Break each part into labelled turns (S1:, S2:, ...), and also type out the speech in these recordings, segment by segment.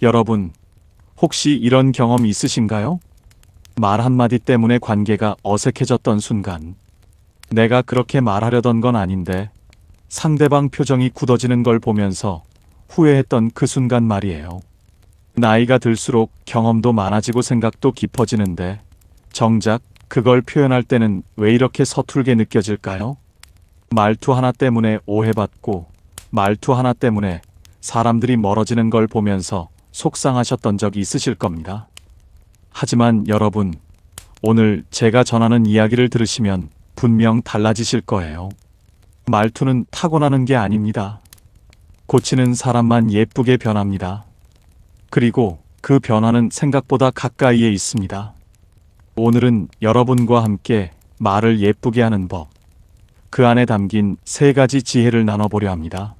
S1: 여러분, 혹시 이런 경험 있으신가요? 말 한마디 때문에 관계가 어색해졌던 순간, 내가 그렇게 말하려던 건 아닌데 상대방 표정이 굳어지는 걸 보면서 후회했던 그 순간 말이에요. 나이가 들수록 경험도 많아지고 생각도 깊어지는데 정작 그걸 표현할 때는 왜 이렇게 서툴게 느껴질까요? 말투 하나 때문에 오해받고 말투 하나 때문에 사람들이 멀어지는 걸 보면서 속상하셨던 적이 있으실 겁니다. 하지만 여러분, 오늘 제가 전하는 이야기를 들으시면 분명 달라지실 거예요. 말투는 타고나는 게 아닙니다. 고치는 사람만 예쁘게 변합니다. 그리고 그 변화는 생각보다 가까이에 있습니다. 오늘은 여러분과 함께 말을 예쁘게 하는 법, 그 안에 담긴 3가지 지혜를 나눠보려 합니다.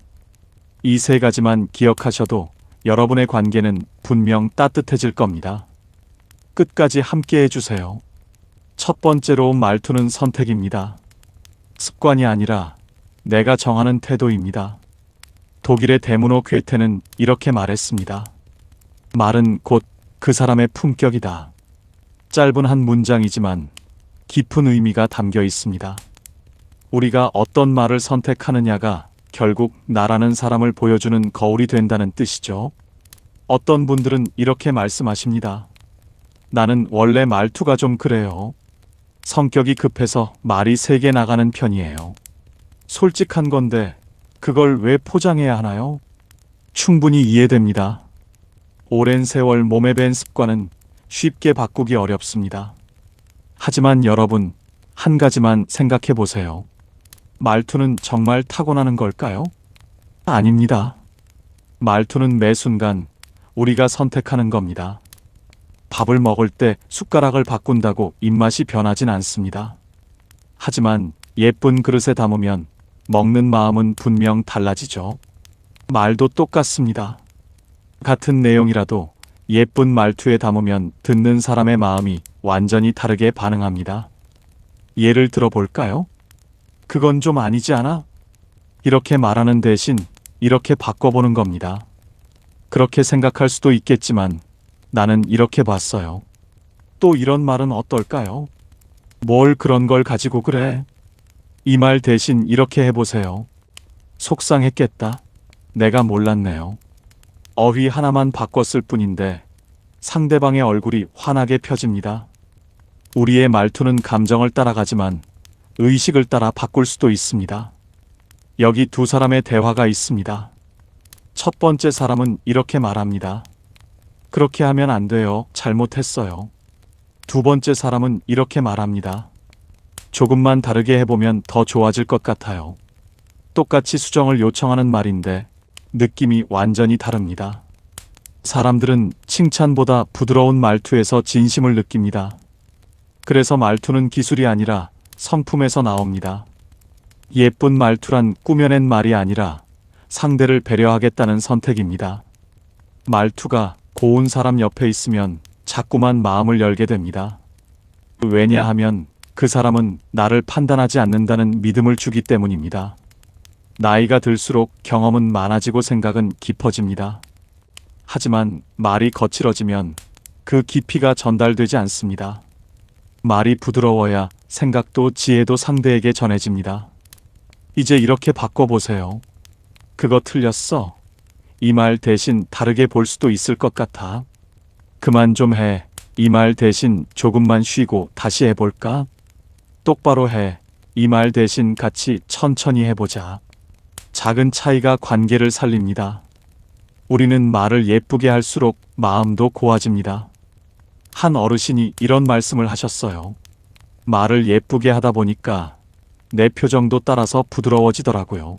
S1: 이 3가지만 기억하셔도 여러분의 관계는 분명 따뜻해질 겁니다. 끝까지 함께 해주세요. 첫 번째로, 말투는 선택입니다. 습관이 아니라 내가 정하는 태도입니다. 독일의 데무노 괴테는 이렇게 말했습니다. 말은 곧 그 사람의 품격이다. 짧은 한 문장이지만 깊은 의미가 담겨 있습니다. 우리가 어떤 말을 선택하느냐가 결국 나라는 사람을 보여주는 거울이 된다는 뜻이죠. 어떤 분들은 이렇게 말씀하십니다. 나는 원래 말투가 좀 그래요. 성격이 급해서 말이 세게 나가는 편이에요. 솔직한 건데 그걸 왜 포장해야 하나요? 충분히 이해됩니다. 오랜 세월 몸에 밴 습관은 쉽게 바꾸기 어렵습니다. 하지만 여러분, 한 가지만 생각해 보세요. 말투는 정말 타고나는 걸까요? 아닙니다. 말투는 매 순간 우리가 선택하는 겁니다. 밥을 먹을 때 숟가락을 바꾼다고 입맛이 변하진 않습니다. 하지만 예쁜 그릇에 담으면 먹는 마음은 분명 달라지죠. 말도 똑같습니다. 같은 내용이라도 예쁜 말투에 담으면 듣는 사람의 마음이 완전히 다르게 반응합니다. 예를 들어볼까요? 그건 좀 아니지 않아? 이렇게 말하는 대신 이렇게 바꿔보는 겁니다. 그렇게 생각할 수도 있겠지만 나는 이렇게 봤어요. 또 이런 말은 어떨까요? 뭘 그런 걸 가지고 그래? 이 말 대신 이렇게 해보세요. 속상했겠다. 내가 몰랐네요. 어휘 하나만 바꿨을 뿐인데 상대방의 얼굴이 환하게 펴집니다. 우리의 말투는 감정을 따라가지만 의식을 따라 바꿀 수도 있습니다. 여기 두 사람의 대화가 있습니다. 첫 번째 사람은 이렇게 말합니다. 그렇게 하면 안 돼요. 잘못했어요. 두 번째 사람은 이렇게 말합니다. 조금만 다르게 해보면 더 좋아질 것 같아요. 똑같이 수정을 요청하는 말인데 느낌이 완전히 다릅니다. 사람들은 칭찬보다 부드러운 말투에서 진심을 느낍니다. 그래서 말투는 기술이 아니라 성품에서 나옵니다. 예쁜 말투란 꾸며낸 말이 아니라 상대를 배려하겠다는 선택입니다. 말투가 고운 사람 옆에 있으면 자꾸만 마음을 열게 됩니다. 왜냐하면 그 사람은 나를 판단하지 않는다는 믿음을 주기 때문입니다. 나이가 들수록 경험은 많아지고 생각은 깊어집니다. 하지만 말이 거칠어지면 그 깊이가 전달되지 않습니다. 말이 부드러워야 생각도 지혜도 상대에게 전해집니다. 이제 이렇게 바꿔보세요. 그거 틀렸어. 이 말 대신 다르게 볼 수도 있을 것 같아. 그만 좀 해. 이 말 대신 조금만 쉬고 다시 해볼까? 똑바로 해. 이 말 대신 같이 천천히 해보자. 작은 차이가 관계를 살립니다. 우리는 말을 예쁘게 할수록 마음도 고와집니다. 한 어르신이 이런 말씀을 하셨어요. 말을 예쁘게 하다 보니까 내 표정도 따라서 부드러워지더라고요.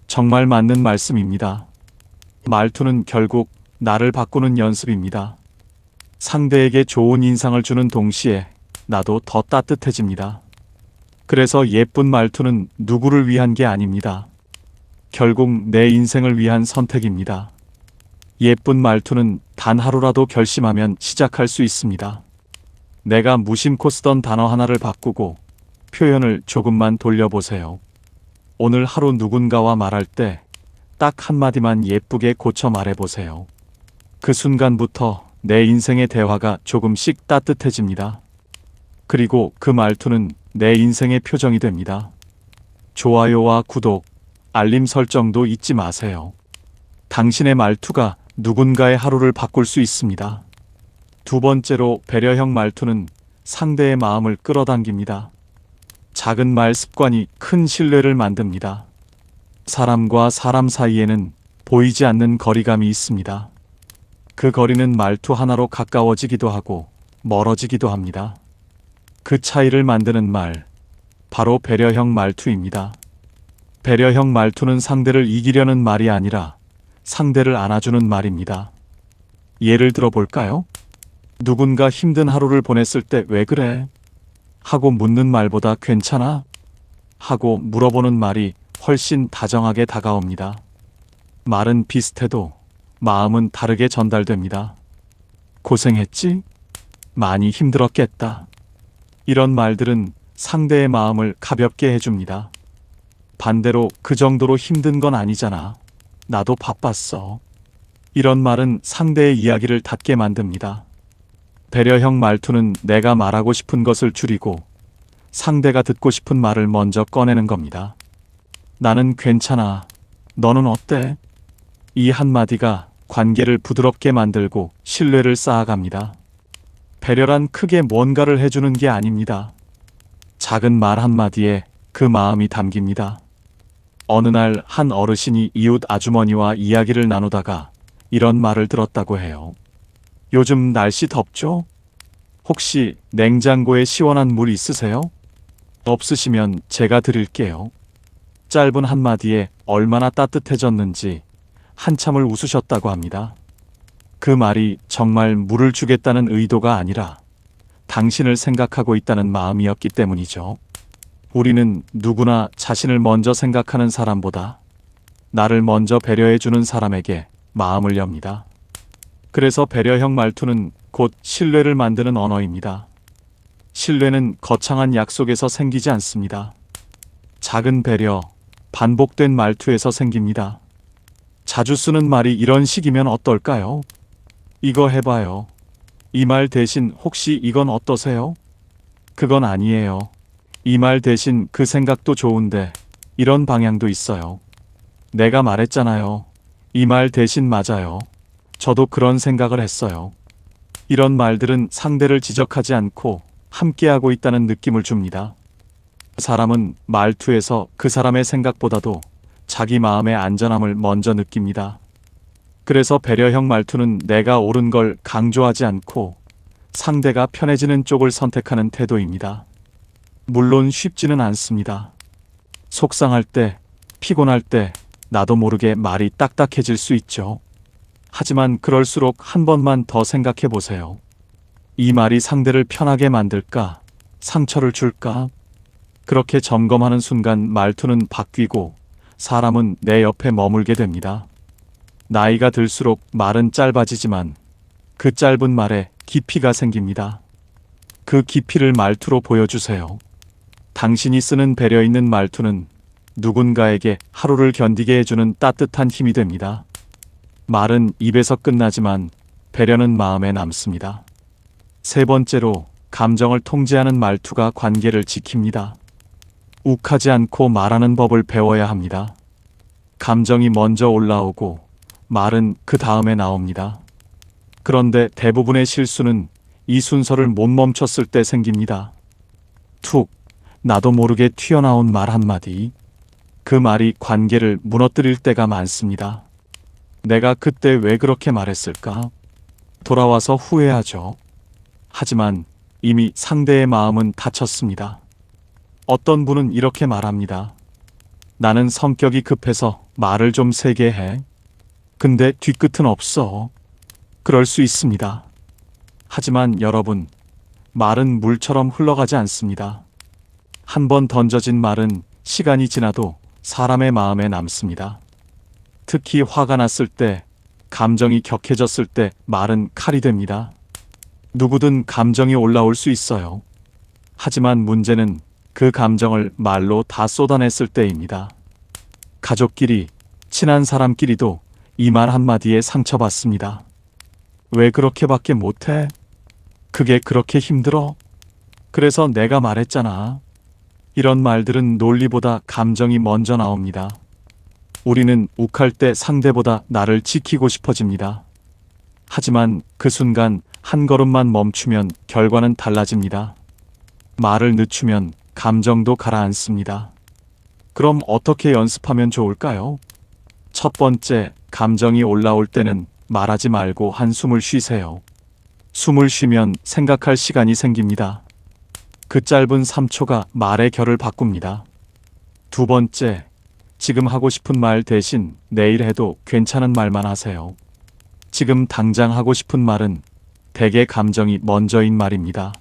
S1: 정말 맞는 말씀입니다. 말투는 결국 나를 바꾸는 연습입니다. 상대에게 좋은 인상을 주는 동시에 나도 더 따뜻해집니다. 그래서 예쁜 말투는 누구를 위한 게 아닙니다. 결국 내 인생을 위한 선택입니다. 예쁜 말투는 단 하루라도 결심하면 시작할 수 있습니다. 내가 무심코 쓰던 단어 하나를 바꾸고 표현을 조금만 돌려보세요. 오늘 하루 누군가와 말할 때 딱 한마디만 예쁘게 고쳐 말해보세요. 그 순간부터 내 인생의 대화가 조금씩 따뜻해집니다. 그리고 그 말투는 내 인생의 표정이 됩니다. 좋아요와 구독, 알림 설정도 잊지 마세요. 당신의 말투가 누군가의 하루를 바꿀 수 있습니다. 두 번째로 배려형 말투는 상대의 마음을 끌어당깁니다. 작은 말 습관이 큰 신뢰를 만듭니다. 사람과 사람 사이에는 보이지 않는 거리감이 있습니다. 그 거리는 말투 하나로 가까워지기도 하고 멀어지기도 합니다. 그 차이를 만드는 말, 바로 배려형 말투입니다. 배려형 말투는 상대를 이기려는 말이 아니라 상대를 안아주는 말입니다. 예를 들어 볼까요? 누군가 힘든 하루를 보냈을 때 왜 그래? 하고 묻는 말보다 괜찮아? 하고 물어보는 말이 훨씬 다정하게 다가옵니다. 말은 비슷해도 마음은 다르게 전달됩니다. 고생했지? 많이 힘들었겠다. 이런 말들은 상대의 마음을 가볍게 해줍니다. 반대로 그 정도로 힘든 건 아니잖아. 나도 바빴어. 이런 말은 상대의 이야기를 닫게 만듭니다. 배려형 말투는 내가 말하고 싶은 것을 줄이고 상대가 듣고 싶은 말을 먼저 꺼내는 겁니다. 나는 괜찮아. 너는 어때? 이 한마디가 관계를 부드럽게 만들고 신뢰를 쌓아갑니다. 배려란 크게 뭔가를 해주는 게 아닙니다. 작은 말 한마디에 그 마음이 담깁니다. 어느 날 한 어르신이 이웃 아주머니와 이야기를 나누다가 이런 말을 들었다고 해요. 요즘 날씨 덥죠? 혹시 냉장고에 시원한 물 있으세요? 없으시면 제가 드릴게요. 짧은 한마디에 얼마나 따뜻해졌는지 한참을 웃으셨다고 합니다. 그 말이 정말 물을 주겠다는 의도가 아니라 당신을 생각하고 있다는 마음이었기 때문이죠. 우리는 누구나 자신을 먼저 생각하는 사람보다 나를 먼저 배려해주는 사람에게 마음을 엽니다. 그래서 배려형 말투는 곧 신뢰를 만드는 언어입니다. 신뢰는 거창한 약속에서 생기지 않습니다. 작은 배려, 반복된 말투에서 생깁니다. 자주 쓰는 말이 이런 식이면 어떨까요? 이거 해봐요. 이 말 대신 혹시 이건 어떠세요? 그건 아니에요. 이 말 대신 그 생각도 좋은데 이런 방향도 있어요. 내가 말했잖아요. 이 말 대신 맞아요. 저도 그런 생각을 했어요. 이런 말들은 상대를 지적하지 않고 함께하고 있다는 느낌을 줍니다. 사람은 말투에서 그 사람의 생각보다도 자기 마음의 안전함을 먼저 느낍니다. 그래서 배려형 말투는 내가 옳은 걸 강조하지 않고 상대가 편해지는 쪽을 선택하는 태도입니다. 물론 쉽지는 않습니다. 속상할 때, 피곤할 때 나도 모르게 말이 딱딱해질 수 있죠. 하지만 그럴수록 한 번만 더 생각해 보세요. 이 말이 상대를 편하게 만들까? 상처를 줄까? 그렇게 점검하는 순간 말투는 바뀌고 사람은 내 옆에 머물게 됩니다. 나이가 들수록 말은 짧아지지만 그 짧은 말에 깊이가 생깁니다. 그 깊이를 말투로 보여주세요. 당신이 쓰는 배려 있는 말투는 누군가에게 하루를 견디게 해주는 따뜻한 힘이 됩니다. 말은 입에서 끝나지만 배려는 마음에 남습니다. 세 번째로 감정을 통제하는 말투가 관계를 지킵니다. 욱하지 않고 말하는 법을 배워야 합니다. 감정이 먼저 올라오고 말은 그 다음에 나옵니다. 그런데 대부분의 실수는 이 순서를 못 멈췄을 때 생깁니다. 툭, 나도 모르게 튀어나온 말 한마디. 그 말이 관계를 무너뜨릴 때가 많습니다. 내가 그때 왜 그렇게 말했을까? 돌아와서 후회하죠. 하지만 이미 상대의 마음은 다쳤습니다. 어떤 분은 이렇게 말합니다. 나는 성격이 급해서 말을 좀 세게 해. 근데 뒤끝은 없어. 그럴 수 있습니다. 하지만 여러분, 말은 물처럼 흘러가지 않습니다. 한 번 던져진 말은 시간이 지나도 사람의 마음에 남습니다. 특히 화가 났을 때, 감정이 격해졌을 때 말은 칼이 됩니다. 누구든 감정이 올라올 수 있어요. 하지만 문제는 그 감정을 말로 다 쏟아냈을 때입니다. 가족끼리, 친한 사람끼리도 이 말 한마디에 상처받습니다. 왜 그렇게밖에 못해? 그게 그렇게 힘들어? 그래서 내가 말했잖아. 이런 말들은 논리보다 감정이 먼저 나옵니다. 우리는 욱할 때 상대보다 나를 지키고 싶어집니다. 하지만 그 순간 한 걸음만 멈추면 결과는 달라집니다. 말을 늦추면 감정도 가라앉습니다. 그럼 어떻게 연습하면 좋을까요? 첫 번째, 감정이 올라올 때는 말하지 말고 한숨을 쉬세요. 숨을 쉬면 생각할 시간이 생깁니다. 그 짧은 3초가 말의 결을 바꿉니다. 두 번째, 지금 하고 싶은 말 대신 내일 해도 괜찮은 말만 하세요. 지금 당장 하고 싶은 말은 대개 감정이 먼저인 말입니다.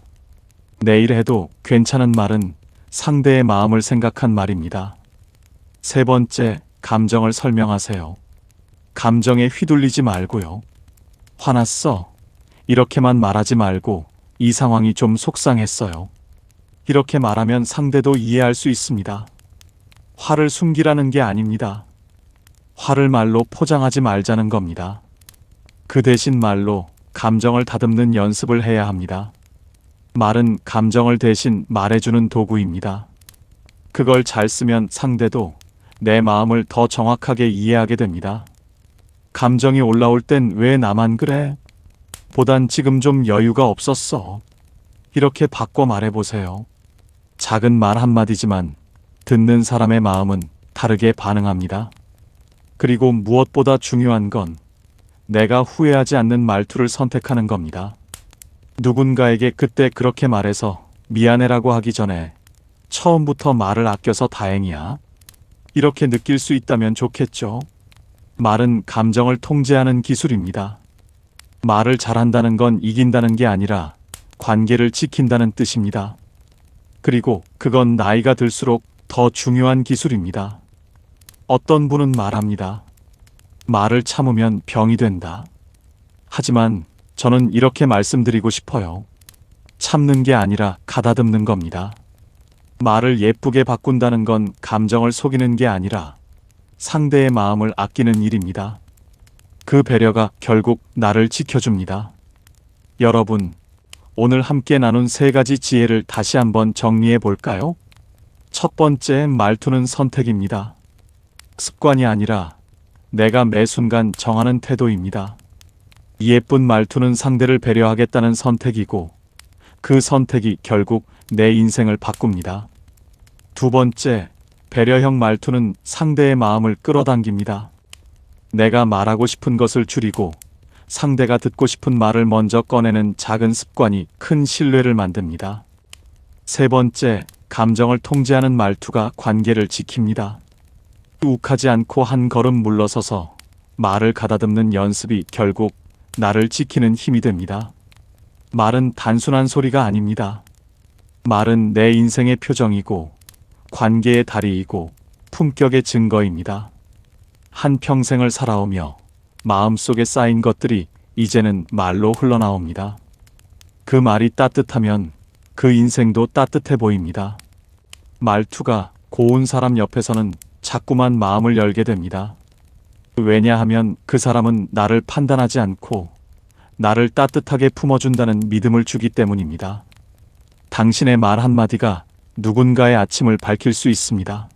S1: 내일 해도 괜찮은 말은 상대의 마음을 생각한 말입니다. 세 번째, 감정을 설명하세요. 감정에 휘둘리지 말고요. 화났어. 이렇게만 말하지 말고 이 상황이 좀 속상했어요. 이렇게 말하면 상대도 이해할 수 있습니다. 화를 숨기라는 게 아닙니다. 화를 말로 포장하지 말자는 겁니다. 그 대신 말로 감정을 다듬는 연습을 해야 합니다. 말은 감정을 대신 말해주는 도구입니다. 그걸 잘 쓰면 상대도 내 마음을 더 정확하게 이해하게 됩니다. 감정이 올라올 땐 왜 나만 그래? 보단 지금 좀 여유가 없었어. 이렇게 바꿔 말해보세요. 작은 말 한마디지만 듣는 사람의 마음은 다르게 반응합니다. 그리고 무엇보다 중요한 건 내가 후회하지 않는 말투를 선택하는 겁니다. 누군가에게 그때 그렇게 말해서 미안해라고 하기 전에 처음부터 말을 아껴서 다행이야. 이렇게 느낄 수 있다면 좋겠죠. 말은 감정을 통제하는 기술입니다. 말을 잘한다는 건 이긴다는 게 아니라 관계를 지킨다는 뜻입니다. 그리고 그건 나이가 들수록 더 중요한 기술입니다. 어떤 분은 말합니다. 말을 참으면 병이 된다. 하지만 저는 이렇게 말씀드리고 싶어요. 참는 게 아니라 가다듬는 겁니다. 말을 예쁘게 바꾼다는 건 감정을 속이는 게 아니라 상대의 마음을 아끼는 일입니다. 그 배려가 결국 나를 지켜줍니다. 여러분, 오늘 함께 나눈 3가지 지혜를 다시 한번 정리해 볼까요? 첫 번째, 말투는 선택입니다. 습관이 아니라 내가 매 순간 정하는 태도입니다. 예쁜 말투는 상대를 배려하겠다는 선택이고 그 선택이 결국 내 인생을 바꿉니다. 두 번째, 배려형 말투는 상대의 마음을 끌어당깁니다. 내가 말하고 싶은 것을 줄이고 상대가 듣고 싶은 말을 먼저 꺼내는 작은 습관이 큰 신뢰를 만듭니다. 세 번째, 감정을 통제하는 말투가 관계를 지킵니다. 욱하지 않고 한 걸음 물러서서 말을 가다듬는 연습이 결국 나를 지키는 힘이 됩니다. 말은 단순한 소리가 아닙니다. 말은 내 인생의 표정이고 관계의 다리이고 품격의 증거입니다. 한평생을 살아오며 마음속에 쌓인 것들이 이제는 말로 흘러나옵니다. 그 말이 따뜻하면 그 인생도 따뜻해 보입니다. 말투가 고운 사람 옆에서는 자꾸만 마음을 열게 됩니다. 왜냐하면 그 사람은 나를 판단하지 않고 나를 따뜻하게 품어준다는 믿음을 주기 때문입니다. 당신의 말 한마디가 누군가의 아침을 밝힐 수 있습니다.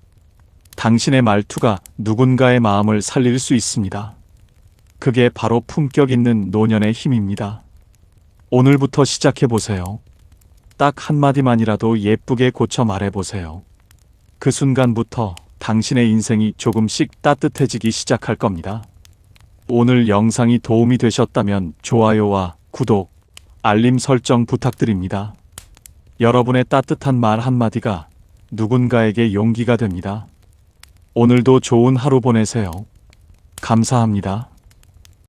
S1: 당신의 말투가 누군가의 마음을 살릴 수 있습니다. 그게 바로 품격 있는 노년의 힘입니다. 오늘부터 시작해보세요. 딱 한마디만이라도 예쁘게 고쳐 말해보세요. 그 순간부터 당신의 인생이 조금씩 따뜻해지기 시작할 겁니다. 오늘 영상이 도움이 되셨다면 좋아요와 구독, 알림 설정 부탁드립니다. 여러분의 따뜻한 말 한마디가 누군가에게 용기가 됩니다. 오늘도 좋은 하루 보내세요. 감사합니다.